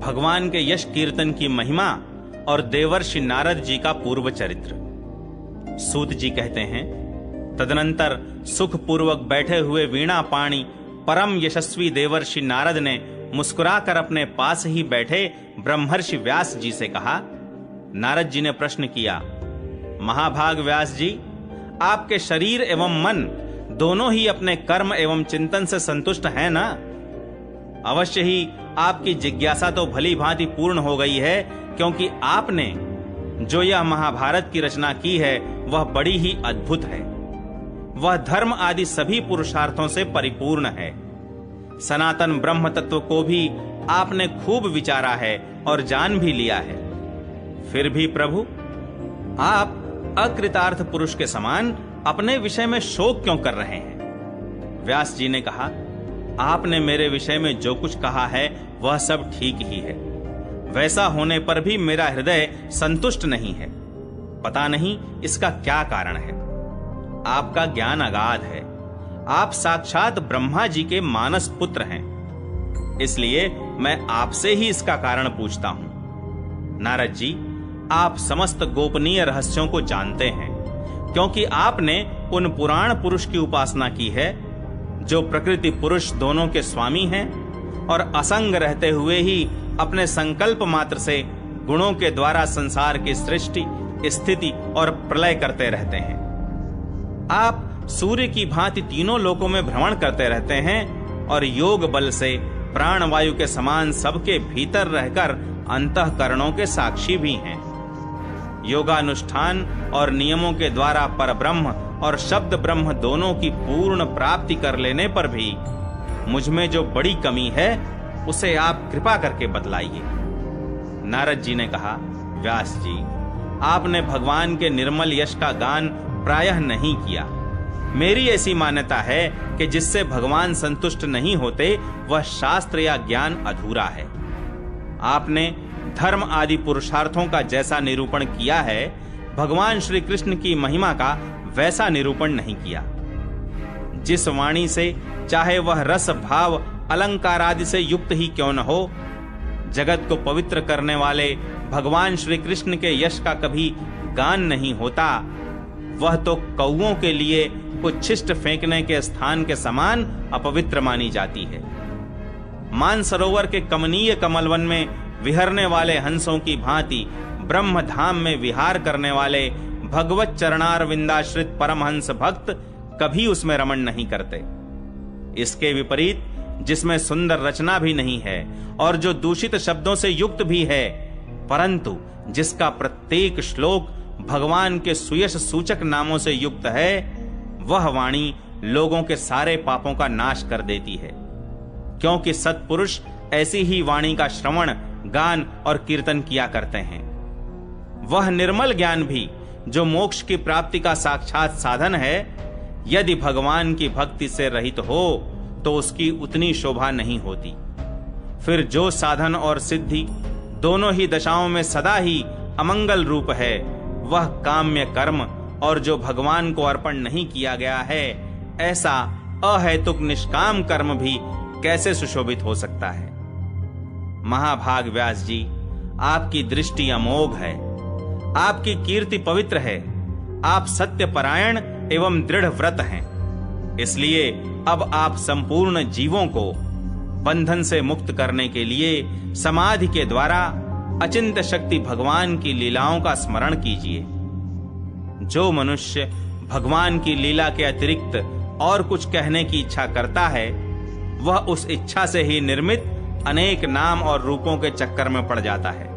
भगवान के यश कीर्तन की महिमा और देवर्षि नारद जी का पूर्व चरित्र। सूत जी कहते हैं, तदनंतर सुख पूर्वक बैठे हुए वीणा पाणी परम यशस्वी देवर्षि नारद ने मुस्कुराकर अपने पास ही बैठे ब्रह्मर्षि व्यास जी से कहा। नारद जी ने प्रश्न किया, महाभाग व्यास जी, आपके शरीर एवं मन दोनों ही अपने कर्म एवं चिंतन से संतुष्ट हैं ना? अवश्य ही आपकी जिज्ञासा तो भली भांति पूर्ण हो गई है, क्योंकि आपने जो यह महाभारत की रचना की है वह बड़ी ही अद्भुत है। वह धर्म आदि सभी पुरुषार्थों से परिपूर्ण है। सनातन ब्रह्म तत्व को भी आपने खूब विचारा है और जान भी लिया है। फिर भी प्रभु, आप अकृतार्थ पुरुष के समान अपने विषय में शोक क्यों कर रहे हैं? व्यास जी ने कहा, आपने मेरे विषय में जो कुछ कहा है वह सब ठीक ही है। वैसा होने पर भी मेरा हृदय संतुष्ट नहीं है। पता नहीं इसका क्या कारण है। आपका ज्ञान अगाध है। आप साक्षात ब्रह्मा जी के मानस पुत्र हैं। इसलिए मैं आपसे ही इसका कारण पूछता हूं। नारद जी, आप समस्त गोपनीय रहस्यों को जानते हैं, क्योंकि आपने उन पुराण पुरुष की उपासना की है जो प्रकृति पुरुष दोनों के स्वामी हैं और असंग रहते हुए ही अपने संकल्प मात्र से गुणों के द्वारा संसार की सृष्टि, स्थिति और प्रलय करते रहते हैं। आप सूर्य की भांति तीनों लोकों में भ्रमण करते रहते हैं और योग बल से प्राणवायु के समान सबके भीतर रहकर अंतःकरणों के साक्षी भी हैं। योगानुष्ठान और नियमों के द्वारा परब्रह्म और शब्द ब्रह्म दोनों की पूर्ण प्राप्ति कर लेने पर भी मुझ में जो बड़ी कमी है उसे आप कृपा करके बतलाइए। नारद जी ने कहा, व्यास जी, आपने भगवान के निर्मल यश का गान प्रायः नहीं किया। मेरी ऐसी मान्यता है कि जिससे भगवान संतुष्ट नहीं होते वह शास्त्र या ज्ञान अधूरा है। आपने धर्म आदि पुरुषार्थों का जैसा निरूपण किया है, भगवान श्री कृष्ण की महिमा का वैसा निरूपण नहीं किया। जिस वाणी से चाहे वह रस भाव अलंकार आदि से युक्त ही क्यों न हो, जगत को पवित्र करने वाले भगवान श्री कृष्ण के यश का कभी गान नहीं होता, वह तो कौओं के लिए उच्छिष्ट फेंकने के स्थान के समान अपवित्र मानी जाती है। मानसरोवर के कमनीय कमलवन में विहरने वाले हंसों की भांति ब्रह्म धाम में विहार करने वाले भगवत चरणार विंदाश्रित परमहंस भक्त कभी उसमें रमण नहीं करते। इसके विपरीत जिसमें सुंदर रचना भी नहीं है और जो दूषित शब्दों से युक्त भी है, परंतु जिसका प्रत्येक श्लोक भगवान के सुयश सूचक नामों से युक्त है, वह वाणी लोगों के सारे पापों का नाश कर देती है। क्योंकि सत्पुरुष ऐसी ही वाणी का श्रवण, गान और कीर्तन किया करते हैं। वह निर्मल ज्ञान भी जो मोक्ष की प्राप्ति का साक्षात साधन है, यदि भगवान की भक्ति से रहित हो तो उसकी उतनी शोभा नहीं होती। फिर जो साधन और सिद्धि दोनों ही दशाओं में सदा ही अमंगल रूप है, वह काम्य कर्म और जो भगवान को अर्पण नहीं किया गया है, ऐसा अहेतुक निष्काम कर्म भी कैसे सुशोभित हो सकता है? महाभाग व्यास जी, आपकी दृष्टि अमोघ है, आपकी कीर्ति पवित्र है, आप सत्यपरायण एवं दृढ़ व्रत हैं। इसलिए अब आप संपूर्ण जीवों को बंधन से मुक्त करने के लिए समाधि के द्वारा अचिंत्य शक्ति भगवान की लीलाओं का स्मरण कीजिए। जो मनुष्य भगवान की लीला के अतिरिक्त और कुछ कहने की इच्छा करता है, वह उस इच्छा से ही निर्मित अनेक नाम और रूपों के चक्कर में पड़ जाता है।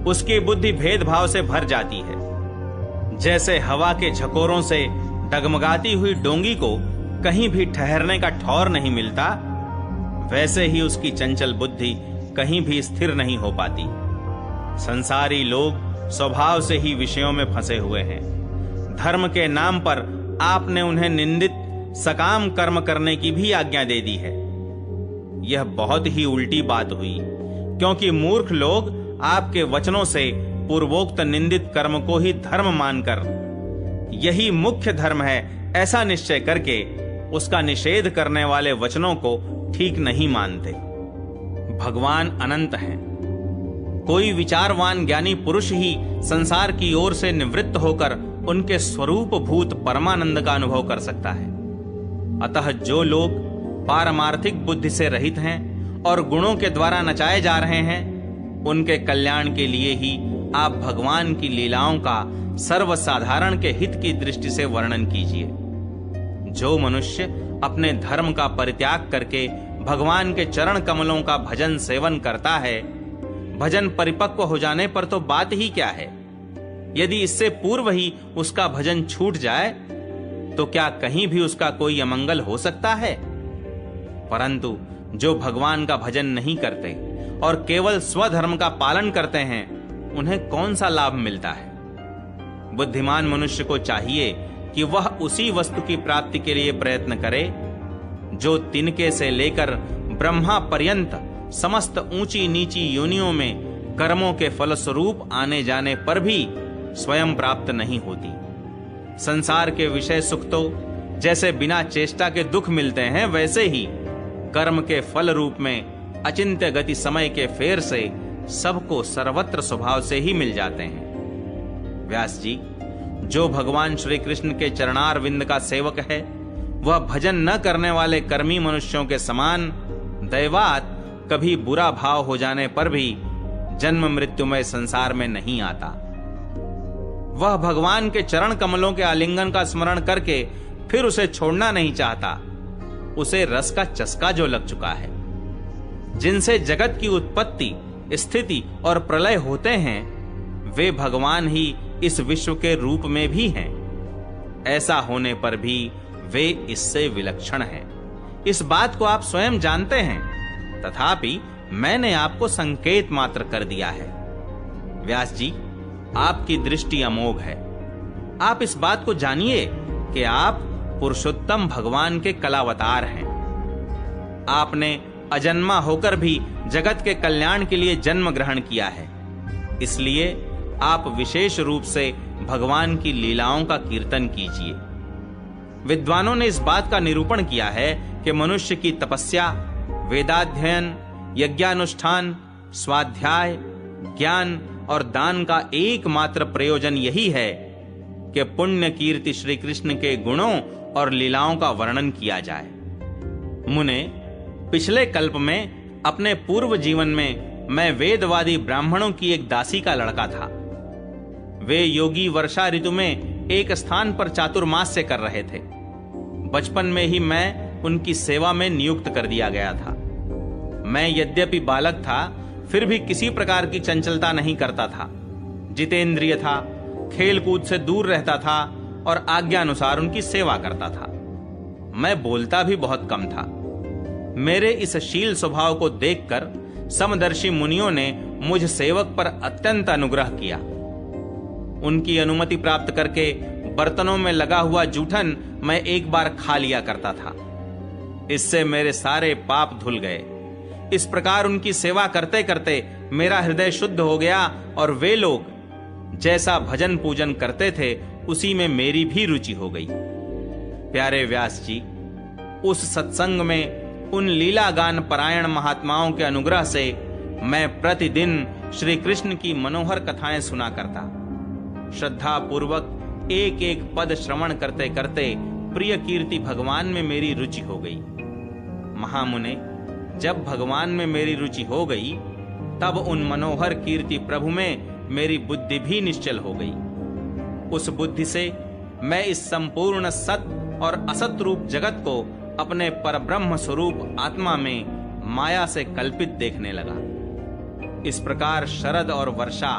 उसकी बुद्धि भेदभाव से भर जाती है। जैसे हवा के झकोरों से डगमगाती हुई डोंगी को कहीं भी ठहरने का ठौर नहीं मिलता, वैसे ही उसकी चंचल बुद्धि कहीं भी स्थिर नहीं हो पाती। संसारी लोग स्वभाव से ही विषयों में फंसे हुए हैं। धर्म के नाम पर आपने उन्हें निंदित सकाम कर्म करने की भी आज्ञा दे दी है। यह बहुत ही उल्टी बात हुई, क्योंकि मूर्ख लोग आपके वचनों से पूर्वोक्त निंदित कर्म को ही धर्म मानकर यही मुख्य धर्म है ऐसा निश्चय करके उसका निषेध करने वाले वचनों को ठीक नहीं मानते। भगवान अनंत हैं, कोई विचारवान ज्ञानी पुरुष ही संसार की ओर से निवृत्त होकर उनके स्वरूप भूत परमानंद का अनुभव कर सकता है। अतः जो लोग पारमार्थिक बुद्धि से रहित हैं और गुणों के द्वारा नचाए जा रहे हैं, उनके कल्याण के लिए ही आप भगवान की लीलाओं का सर्वसाधारण के हित की दृष्टि से वर्णन कीजिए। जो मनुष्य अपने धर्म का परित्याग करके भगवान के चरण कमलों का भजन सेवन करता है, भजन परिपक्व हो जाने पर तो बात ही क्या है। यदि इससे पूर्व ही उसका भजन छूट जाए तो क्या कहीं भी उसका कोई अमंगल हो सकता है। परंतु जो भगवान का भजन नहीं करते और केवल स्वधर्म का पालन करते हैं, उन्हें कौन सा लाभ मिलता है। बुद्धिमान मनुष्य को चाहिए कि वह उसी वस्तु की प्राप्ति के लिए प्रयत्न करे जो तिनके से लेकर ब्रह्मा पर्यंत समस्त ऊंची नीची योनियों में कर्मों के फलस्वरूप आने जाने पर भी स्वयं प्राप्त नहीं होती। संसार के विषय सुख तो जैसे बिना चेष्टा के दुख मिलते हैं, वैसे ही कर्म के फल रूप में अचिंत्य गति समय के फेर से सबको सर्वत्र स्वभाव से ही मिल जाते हैं। व्यास जी, जो भगवान श्री कृष्ण के चरणार विंद का सेवक है, वह भजन न करने वाले कर्मी मनुष्यों के समान दैवात कभी बुरा भाव हो जाने पर भी जन्म मृत्युमय संसार में नहीं आता। वह भगवान के चरण कमलों के आलिंगन का स्मरण करके फिर उसे छोड़ना नहीं चाहता। उसे रस का चस्का जो लग चुका है, जिनसे जगत की उत्पत्ति, स्थिति और प्रलय होते हैं, वे भगवान ही इस विश्व के रूप में भी हैं। ऐसा होने पर भी वे इससे विलक्षण हैं। इस बात को आप स्वयं जानते हैं, तथापि मैंने आपको संकेत मात्र कर दिया है। व्यास जी, आपकी दृष्टि अमोघ है। आप इस बात को जानिए कि आप पुरुषोत्तम भगवान के कलावतार हैं। आपने अजन्मा होकर भी जगत के कल्याण के लिए जन्म ग्रहण किया है, इसलिए आप विशेष रूप से भगवान की लीलाओं का कीर्तन कीजिए। विद्वानों ने इस बात का निरूपण किया है कि मनुष्य की तपस्या, वेदाध्ययन, यज्ञानुष्ठान, स्वाध्याय, ज्ञान और दान का एकमात्र प्रयोजन यही है कि पुण्य कीर्ति श्री कृष्ण के गुणों और लीलाओं का वर्णन किया जाए। मुने, पिछले कल्प में अपने पूर्व जीवन में मैं वेदवादी ब्राह्मणों की एक दासी का लड़का था। वे योगी वर्षा ऋतु में एक स्थान पर चातुर्मास्य कर रहे थे। बचपन में ही मैं उनकी सेवा में नियुक्त कर दिया गया था। मैं यद्यपि बालक था, फिर भी किसी प्रकार की चंचलता नहीं करता था। जितेंद्रिय था, खेल कूद से दूर रहता था और आज्ञानुसार उनकी सेवा करता था। मैं बोलता भी बहुत कम था। मेरे इस शील स्वभाव को देखकर समदर्शी मुनियों ने मुझ सेवक पर अत्यंत अनुग्रह किया। उनकी अनुमति प्राप्त करके बर्तनों में लगा हुआ जूठन मैं एक बार खा लिया करता था। इससे मेरे सारे पाप धुल गए। इस प्रकार उनकी सेवा करते करते मेरा हृदय शुद्ध हो गया और वे लोग जैसा भजन पूजन करते थे, उसी में मेरी भी रुचि हो गई। प्यारे व्यास जी, उस सत्संग में उन लीला गान परायण महात्माओं के अनुग्रह से मैं प्रतिदिन श्री कृष्ण की मनोहर कथाएं सुना करता। श्रद्धा पूर्वक एक एक पद श्रवण करते करते प्रिय कीर्ति भगवान में मेरी रुचि हो गई। महामुने, जब भगवान में मेरी रुचि हो गई, तब उन मनोहर कीर्ति प्रभु में मेरी बुद्धि भी निश्चल हो गई। उस बुद्धि से मैं इस संपूर्ण सत और असत रूप जगत को अपने परब्रह्म स्वरूप आत्मा में माया से कल्पित देखने लगा। इस प्रकार शरद और वर्षा,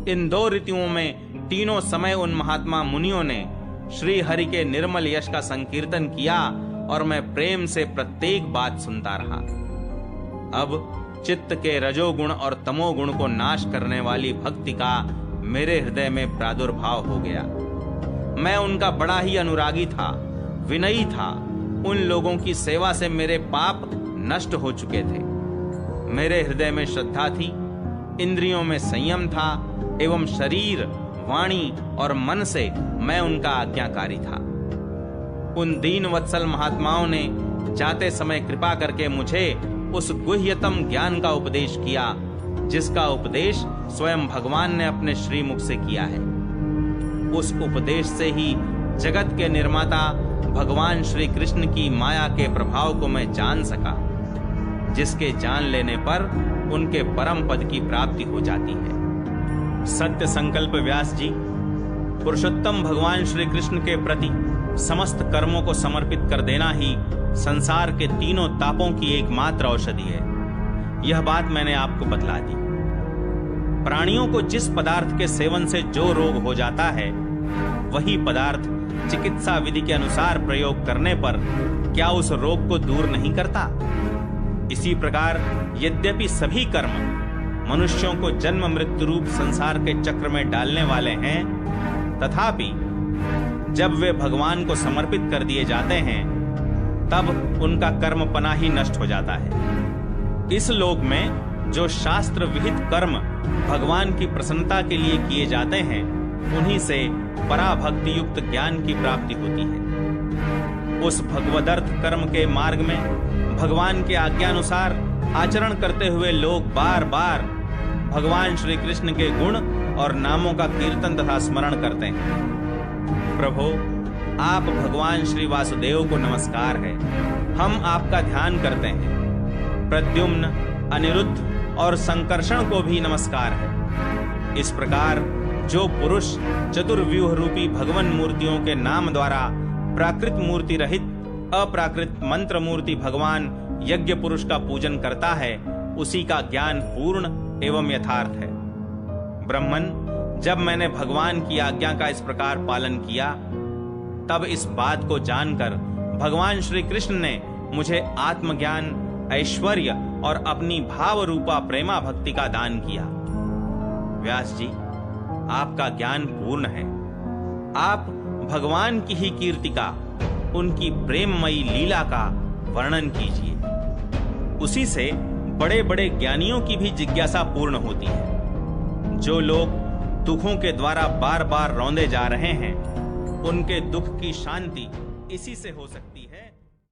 इन दो ऋतुओं में तीनों समय उन महात्मा मुनियों ने श्री हरि के निर्मल यश का संकीर्तन किया और मैं प्रेम से प्रत्येक बात सुनता रहा। अब चित्त के रजोगुण और तमोगुण को नाश करने वाली भक्ति का मेरे हृदय में प्रादुर्भाव हो गया। मैं उनका बड़ा ही अनुरागी था, विनयी था। उन लोगों की सेवा से मेरे पाप नष्ट हो चुके थे। मेरे हृदय में श्रद्धा थी, इंद्रियों में संयम था एवं शरीर, वाणी और मन से मैं उनका आज्ञाकारी था। उन दीन वत्सल महात्माओं ने जाते समय कृपा करके मुझे उस गुह्यतम ज्ञान का उपदेश किया, जिसका उपदेश स्वयं भगवान ने अपने श्रीमुख से किया है। उस उपदेश से ही जगत के निर्माता भगवान श्री कृष्ण की माया के प्रभाव को मैं जान सका, जिसके जान लेने पर उनके परम पद की प्राप्ति हो जाती है। सत्य संकल्प व्यास जी, पुरुषोत्तम भगवान श्री कृष्ण के प्रति समस्त कर्मों को समर्पित कर देना ही संसार के तीनों तापों की एकमात्र औषधि है। यह बात मैंने आपको बतला दी। प्राणियों को जिस पदार्थ के सेवन से जो रोग हो जाता है, वही पदार्थ चिकित्सा विधि के अनुसार प्रयोग करने पर क्या उस रोग को दूर नहीं करता? इसी प्रकार यद्यपि सभी कर्म मनुष्यों को जन्म मृत्यु रूप संसार के चक्र में डालने वाले हैं, तथापि जब वे भगवान को समर्पित कर दिए जाते हैं, तब उनका कर्म पना ही नष्ट हो जाता है। इस लोक में जो शास्त्र विहित कर्म भगवान की प्रसन्नता के लिए किए जाते हैं, उन्हीं से पराभक्ति युक्त ज्ञान की प्राप्ति होती है। उस भगवदर्थ कर्म के मार्ग में भगवान के आज्ञानुसार आचरण करते हुए लोग बार बार भगवान श्री कृष्ण के गुण और नामों का कीर्तन तथा स्मरण करते हैं। प्रभो, आप भगवान श्री वासुदेव को नमस्कार है। हम आपका ध्यान करते हैं। प्रद्युम्न, अनिरुद्ध और संकर्षण को भी नमस्कार है। इस प्रकार जो पुरुष चतुर्व्यूह रूपी भगवान मूर्तियों के नाम द्वारा प्राकृत मूर्ति रहित अप्राकृत मंत्र मूर्ति भगवान यज्ञ पुरुष का पूजन करता है, उसी का ज्ञान पूर्ण एवं यथार्थ है। ब्रह्मन, जब मैंने भगवान की आज्ञा का इस प्रकार पालन किया, तब इस बात को जानकर भगवान श्री कृष्ण ने मुझे आत्मज्ञान, ऐश्वर्य और अपनी भाव रूपा प्रेमा भक्ति का दान किया। व्यास जी, आपका ज्ञान पूर्ण है। आप भगवान की ही कीर्ति का, उनकी प्रेममयी लीला का वर्णन कीजिए। उसी से बड़े बड़े ज्ञानियों की भी जिज्ञासा पूर्ण होती है। जो लोग दुखों के द्वारा बार बार रौंदे जा रहे हैं, उनके दुख की शांति इसी से हो सकती है।